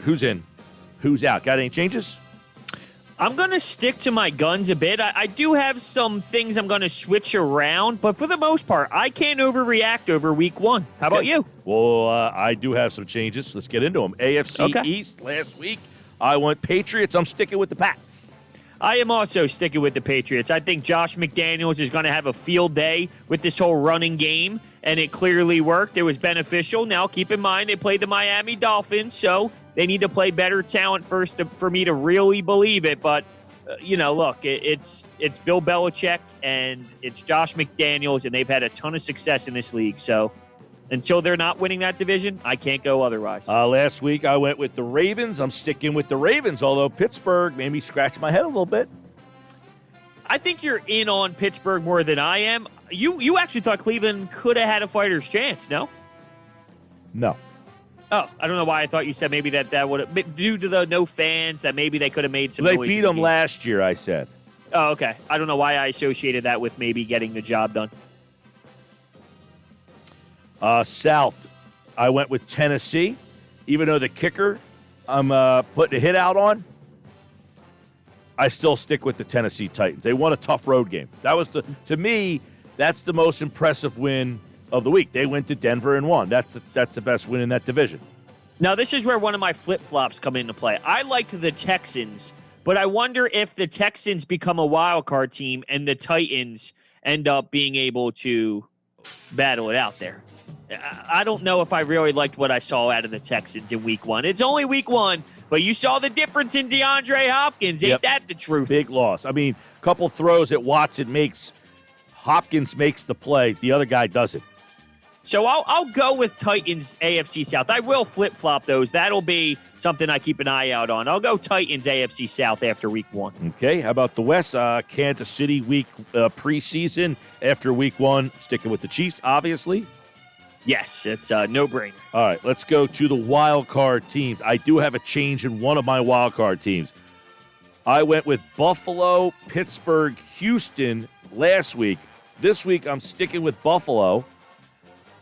who's in, who's out. Got any changes? I'm going to stick to my guns a bit. I do have some things I'm going to switch around, but for the most part, I can't overreact over week one. How about you? Well, I do have some changes. Let's get into them. AFC East last week, I went Patriots. I'm sticking with the Pats. I am also sticking with the Patriots. I think Josh McDaniels is going to have a field day with this whole running game, and it clearly worked. It was beneficial. Now, keep in mind, they played the Miami Dolphins, so they need to play better talent first for me to really believe it. But, look, it's Bill Belichick and it's Josh McDaniels, and they've had a ton of success in this league. So until they're not winning that division, I can't go otherwise. Last week, I went with the Ravens. I'm sticking with the Ravens, although Pittsburgh made me scratch my head a little bit. I think you're in on Pittsburgh more than I am. You actually thought Cleveland could have had a fighter's chance, no? No. Oh, I don't know why I thought you said maybe that would have, due to the no fans, that maybe they could have made some noise. They beat them last year, I said. Oh, okay. I don't know why I associated that with maybe getting the job done. South, I went with Tennessee. Even though the kicker I'm putting a hit out on, I still stick with the Tennessee Titans. They won a tough road game. That was to me, that's the most impressive win of the week. They went to Denver and won. That's the best win in that division. Now, this is where one of my flip-flops come into play. I liked the Texans, but I wonder if the Texans become a wild card team and the Titans end up being able to battle it out there. I don't know if I really liked what I saw out of the Texans in week one. It's only week one, but you saw the difference in DeAndre Hopkins. Ain't that the truth? Big loss. I mean, a couple throws that Watson makes. Hopkins makes the play. The other guy doesn't. So I'll go with Titans AFC South. I will flip-flop those. That'll be something I keep an eye out on. I'll go Titans AFC South after week one. Okay, how about the West? Kansas City week preseason after week one. Sticking with the Chiefs, obviously. Yes, it's a no-brainer. All right, let's go to the wild card teams. I do have a change in one of my wild card teams. I went with Buffalo, Pittsburgh, Houston last week. This week, I'm sticking with Buffalo.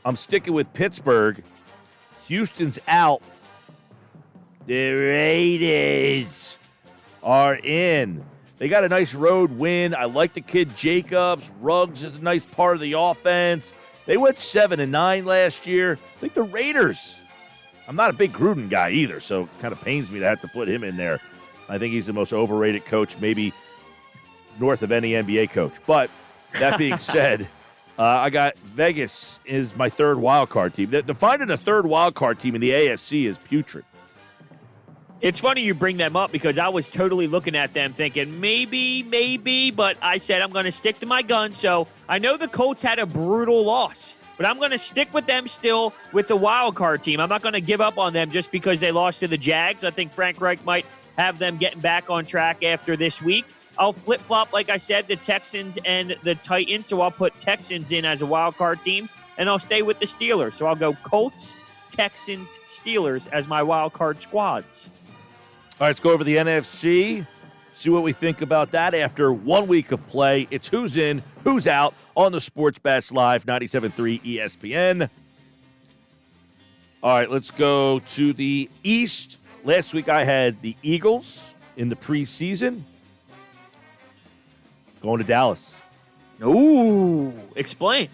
I'm sticking with Pittsburgh. Houston's out. The Raiders are in. They got a nice road win. I like the kid Jacobs. Ruggs is a nice part of the offense. They went 7-9 last year. I think the Raiders. I'm not a big Gruden guy either, so it kind of pains me to have to put him in there. I think he's the most overrated coach, maybe north of any NBA coach. But that being said, I got Vegas is my third wild card team. Finding a third wild card team in the AFC is putrid. It's funny you bring them up because I was totally looking at them thinking maybe, but I said I'm going to stick to my guns. So I know the Colts had a brutal loss, but I'm going to stick with them still with the wild card team. I'm not going to give up on them just because they lost to the Jags. I think Frank Reich might have them getting back on track after this week. I'll flip-flop, like I said, the Texans and the Titans, so I'll put Texans in as a wild card team, and I'll stay with the Steelers. So I'll go Colts, Texans, Steelers as my wild card squads. All right, let's go over the NFC, see what we think about that after 1 week of play. It's who's in, who's out on the Sports Bash Live, 97.3 ESPN. All right, let's go to the East. Last week I had the Eagles in the preseason. Going to Dallas. Ooh, explain.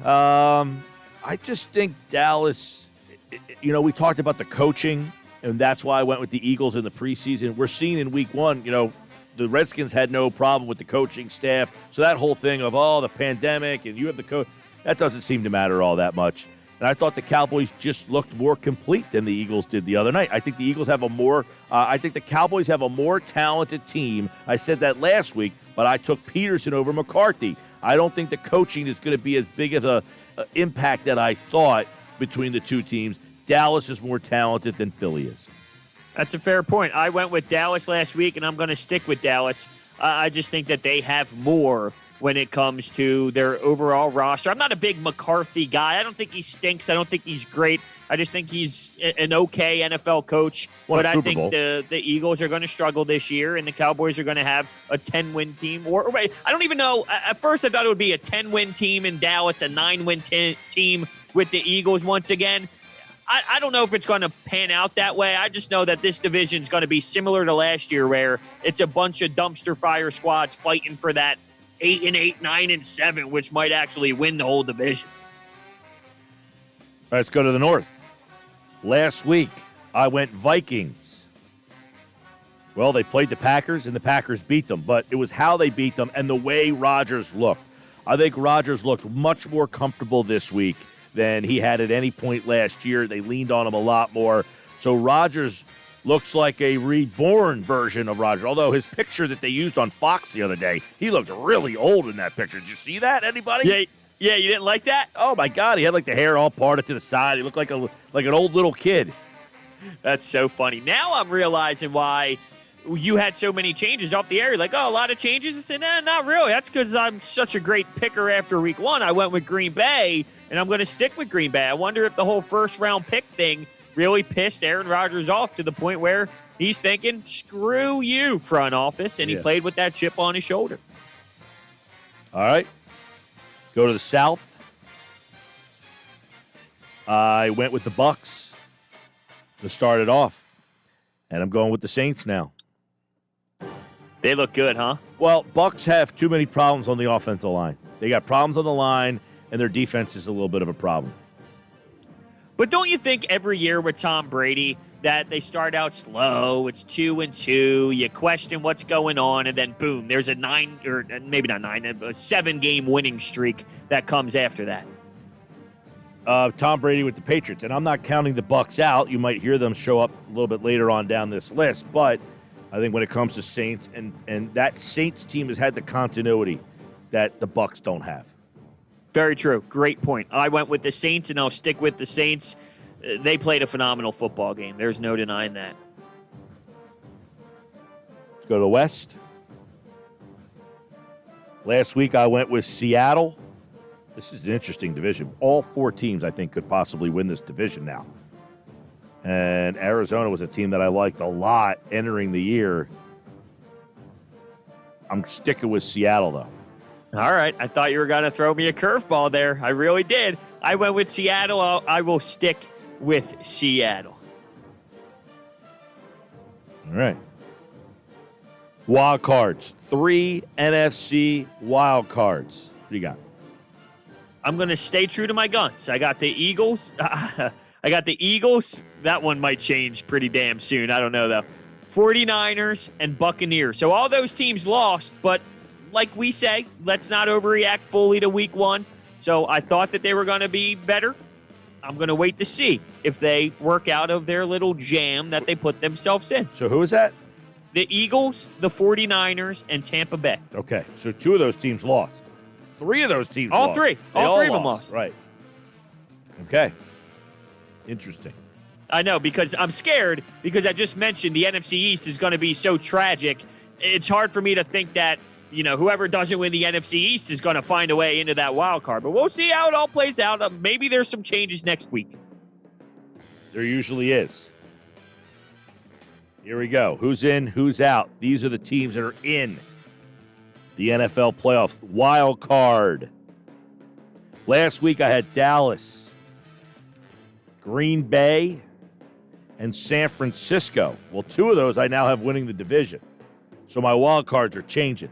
I just think Dallas, we talked about the coaching, and that's why I went with the Eagles in the preseason. We're seeing in week one, the Redskins had no problem with the coaching staff. So that whole thing of, the pandemic and you have the coach, that doesn't seem to matter all that much. And I thought the Cowboys just looked more complete than the Eagles did the other night. I think the Eagles have I think the Cowboys have a more talented team. I said that last week, but I took Peterson over McCarthy. I don't think the coaching is going to be as big of a impact that I thought between the two teams. Dallas is more talented than Philly is. That's a fair point. I went with Dallas last week, and I'm going to stick with Dallas. I just think that they have more when it comes to their overall roster. I'm not a big McCarthy guy. I don't think he stinks. I don't think he's great. I just think he's an okay NFL coach. But I think the Eagles are going to struggle this year, and the Cowboys are going to have a 10-win team. Or I don't even know. At first, I thought it would be a 10-win team in Dallas, a 9-win team with the Eagles once again. I don't know if it's going to pan out that way. I just know that this division is going to be similar to last year, where it's a bunch of dumpster fire squads fighting for that 8-8, 9-7, which might actually win the whole division. All right, let's go to the North. Last week, I went Vikings. Well, they played the Packers, and the Packers beat them, but it was how they beat them and the way Rodgers looked. I think Rodgers looked much more comfortable this week than he had at any point last year. They leaned on him a lot more. So Rodgers looks like a reborn version of Rodgers, although his picture that they used on Fox the other day, he looked really old in that picture. Did you see that, anybody? Yeah, you didn't like that? Oh, my God. He had, like, the hair all parted to the side. He looked like an old little kid. That's so funny. Now I'm realizing why you had so many changes off the air. You're like, oh, a lot of changes? I said, nah, not really. That's because I'm such a great picker after week one. I went with Green Bay, and I'm going to stick with Green Bay. I wonder if the whole first-round pick thing really pissed Aaron Rodgers off to the point where he's thinking, screw you, front office, and he played with that chip on his shoulder. All right. Go to the South. I went with the Bucks to start it off, and I'm going with the Saints now. They look good, huh? Well, Bucks have too many problems on the offensive line. They got problems on the line, and their defense is a little bit of a problem. But don't you think every year with Tom Brady that they start out slow, it's 2-2, you question what's going on, and then boom, there's a 7-game winning streak that comes after that? Tom Brady with the Patriots, and I'm not counting the Bucks out. You might hear them show up a little bit later on down this list, but I think when it comes to Saints, and that Saints team has had the continuity that the Bucks don't have. Very true. Great point. I went with the Saints, and I'll stick with the Saints. They played a phenomenal football game. There's no denying that. Let's go to the West. Last week, I went with Seattle. This is an interesting division. All four teams, I think, could possibly win this division now. And Arizona was a team that I liked a lot entering the year. I'm sticking with Seattle, though. All right. I thought you were going to throw me a curveball there. I really did. I went with Seattle. I will stick with Seattle. All right. Wild cards. 3 NFC wild cards. What do you got? I'm going to stay true to my guns. I got the Eagles. That one might change pretty damn soon. I don't know, though. 49ers and Buccaneers. So all those teams lost, but like we say, let's not overreact fully to week one. So I thought that they were going to be better. I'm going to wait to see if they work out of their little jam that they put themselves in. So who is that? The Eagles, the 49ers, and Tampa Bay. Okay, so 2 of those teams lost. 3 of those teams all lost. Three. They all three of them lost. Right. Okay. Interesting. I know, because I'm scared, because I just mentioned the NFC East is going to be so tragic. It's hard for me to think that, whoever doesn't win the NFC East is going to find a way into that wild card. But we'll see how it all plays out. Maybe there's some changes next week. There usually is. Here we go. Who's in, who's out? These are the teams that are in the NFL playoffs. Wild card. Last week I had Dallas, Green Bay, and San Francisco. Well, 2 of those I now have winning the division. So my wild cards are changing.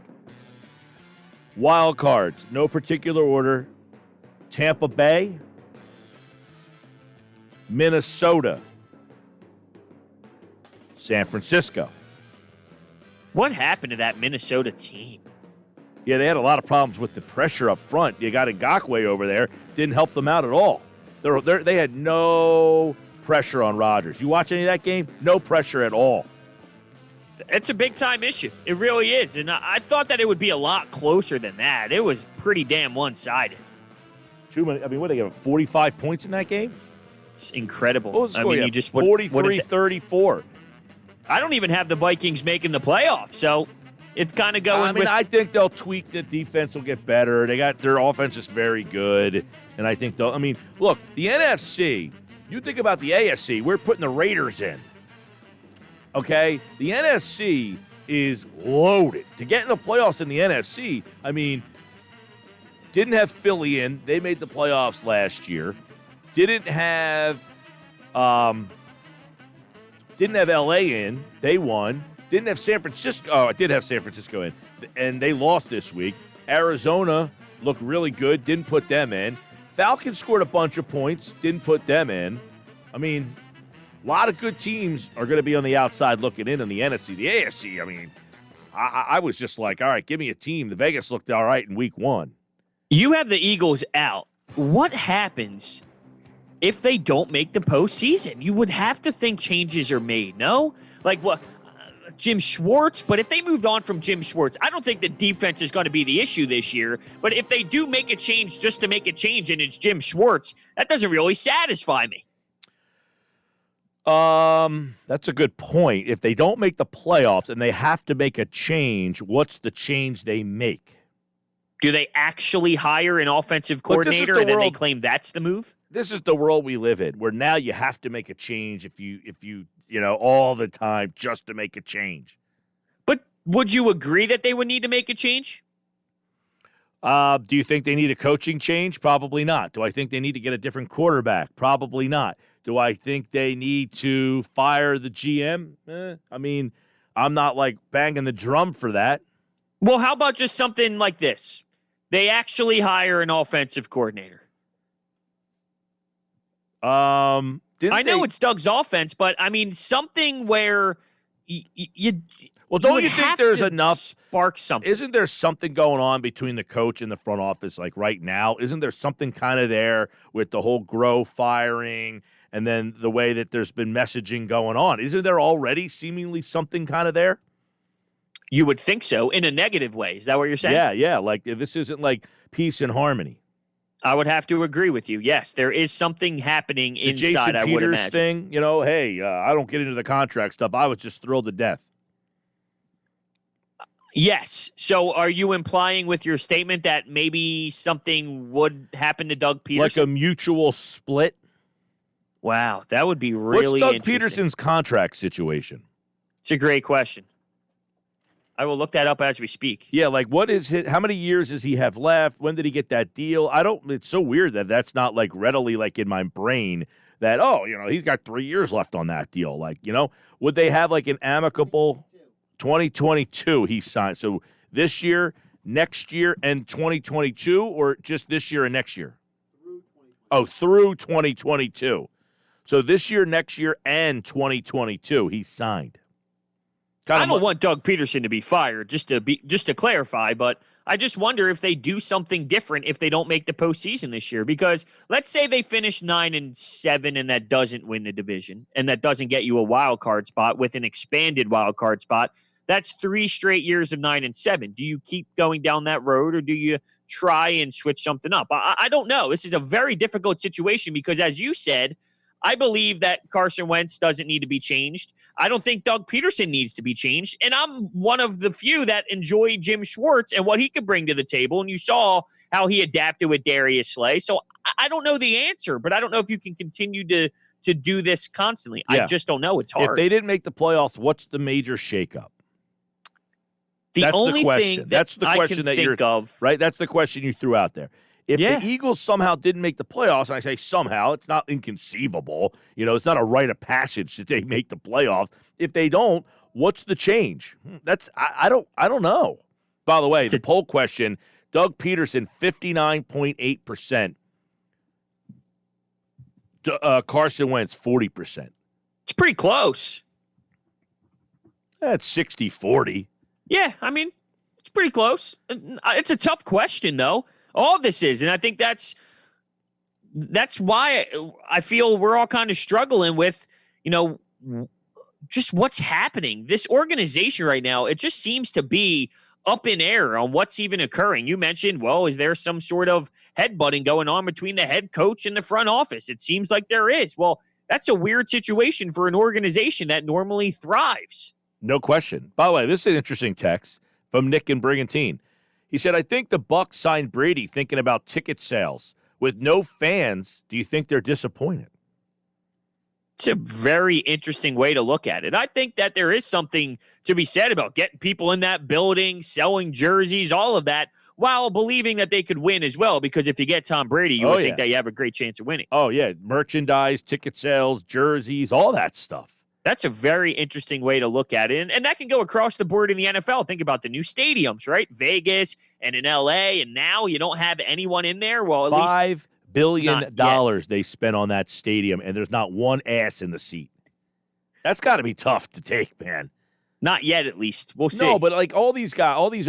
Wild cards, no particular order. Tampa Bay, Minnesota, San Francisco. What happened to that Minnesota team? Yeah, they had a lot of problems with the pressure up front. You got Ngakoue over there. Didn't help them out at all. They had no pressure on Rodgers. You watch any of that game? No pressure at all. It's a big-time issue. It really is. And I thought that it would be a lot closer than that. It was pretty damn one-sided. Too many. I mean, what, they got 45 points in that game? It's incredible. What was the score? You just 43-34. I don't even have the Vikings making the playoffs, so it's kind of going I think they'll tweak. The defense will get better. Their offense is very good, and I think they'll. I mean, look, the NFC. You think about the AFC. We're putting the Raiders in. Okay, the NFC is loaded to get in the playoffs in the NFC. I mean, didn't have Philly in. They made the playoffs last year. Didn't have Didn't have L.A. in. They won. Didn't have San Francisco. Oh, I did have San Francisco in. And they lost this week. Arizona looked really good. Didn't put them in. Falcons scored a bunch of points. Didn't put them in. I mean, a lot of good teams are going to be on the outside looking in the NFC. The AFC, I mean, I was just like, all right, give me a team. The Vegas looked all right in week 1. You have the Eagles out. What happens if they don't make the postseason? You would have to think changes are made, no? Like what? Jim Schwartz, but if they moved on from Jim Schwartz, I don't think the defense is going to be the issue this year. But if they do make a change just to make a change and it's Jim Schwartz, that doesn't really satisfy me. That's a good point. If they don't make the playoffs and they have to make a change, what's the change they make? Do they actually hire an offensive coordinator and then they claim that's the move? This is the world we live in, where now you have to make a change if you all the time just to make a change. But would you agree that they would need to make a change? Do you think they need a coaching change? Probably not. Do I think they need to get a different quarterback? Probably not. Do I think they need to fire the GM? I mean, I'm not like banging the drum for that. Well, how about just something like this? They actually hire an offensive coordinator. I know it's Doug's offense, but I mean something where you. Well, don't you think there's enough spark something? Isn't there something going on between the coach and the front office, like right now? Isn't there something kind of there with the whole Grow firing and then the way that there's been messaging going on? Isn't there already seemingly something kind of there? You would think so, in a negative way. Is that what you're saying? Yeah. Like this isn't like peace and harmony. I would have to agree with you. Yes, there is something happening inside. The Jason I would Peters imagine. thing, hey, I don't get into the contract stuff. I was just thrilled to death. Yes. So are you implying with your statement that maybe something would happen to Doug Peterson? Like a mutual split? Wow, that would be really What's Doug Peterson's contract situation? It's a great question. I will look that up as we speak. Yeah, like what is it? How many years does he have left? When did he get that deal? It's so weird that that's not like readily like in my brain that, he's got 3 years left on that deal. Like, would they have like an amicable 2022 he signed? So this year, next year, and 2022, or just this year and next year? Through 2022. So this year, next year, and 2022 he signed. I don't want Doug Peterson to be fired, just to clarify, but I just wonder if they do something different if they don't make the postseason this year. Because let's say they finish 9-7 and that doesn't win the division and that doesn't get you a wild card spot with an expanded wild card spot. That's 3 straight years of 9-7. Do you keep going down that road or do you try and switch something up? I don't know. This is a very difficult situation because, as you said, I believe that Carson Wentz doesn't need to be changed. I don't think Doug Peterson needs to be changed. And I'm one of the few that enjoy Jim Schwartz and what he could bring to the table. And you saw how he adapted with Darius Slay. So I don't know the answer, but I don't know if you can continue to do this constantly. Yeah. I just don't know. It's hard. If they didn't make the playoffs, what's the major shakeup? That's only the question. That's the question that you're of. Right? That's the question you threw out there. If the Eagles somehow didn't make the playoffs, and I say somehow, it's not inconceivable. It's not a rite of passage that they make the playoffs. If they don't, what's the change? I don't know. By the way, the poll question: Doug Peterson 59.8%, Carson Wentz 40%. It's pretty close. That's 60-40. Yeah, I mean, it's pretty close. It's a tough question, though. All this is, and I think that's why I feel we're all kind of struggling with, just what's happening. This organization right now, it just seems to be up in air on what's even occurring. You mentioned, is there some sort of headbutting going on between the head coach and the front office? It seems like there is. Well, that's a weird situation for an organization that normally thrives. No question. By the way, this is an interesting text from Nick in Brigantine. He said, I think the Bucs signed Brady thinking about ticket sales. With no fans, do you think they're disappointed? It's a very interesting way to look at it. I think that there is something to be said about getting people in that building, selling jerseys, all of that. while believing that they could win as well, because if you get Tom Brady, you would think that you have a great chance of winning. Oh, yeah. Merchandise, ticket sales, jerseys, all that stuff. That's a very interesting way to look at it. And that can go across the board in the NFL. Think about the new stadiums, right? Vegas and in LA, and now you don't have anyone in there. Well, at least $5 billion they spent on that stadium, and there's not one ass in the seat. That's got to be tough to take, man. Not yet, at least. We'll see. No, but like all these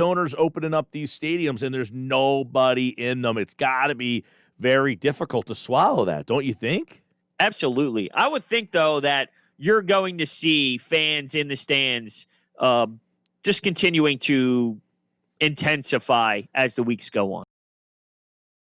owners opening up these stadiums, and there's nobody in them. It's got to be very difficult to swallow that, don't you think? Absolutely. I would think, though, that you're going to see fans in the stands just continuing to intensify as the weeks go on.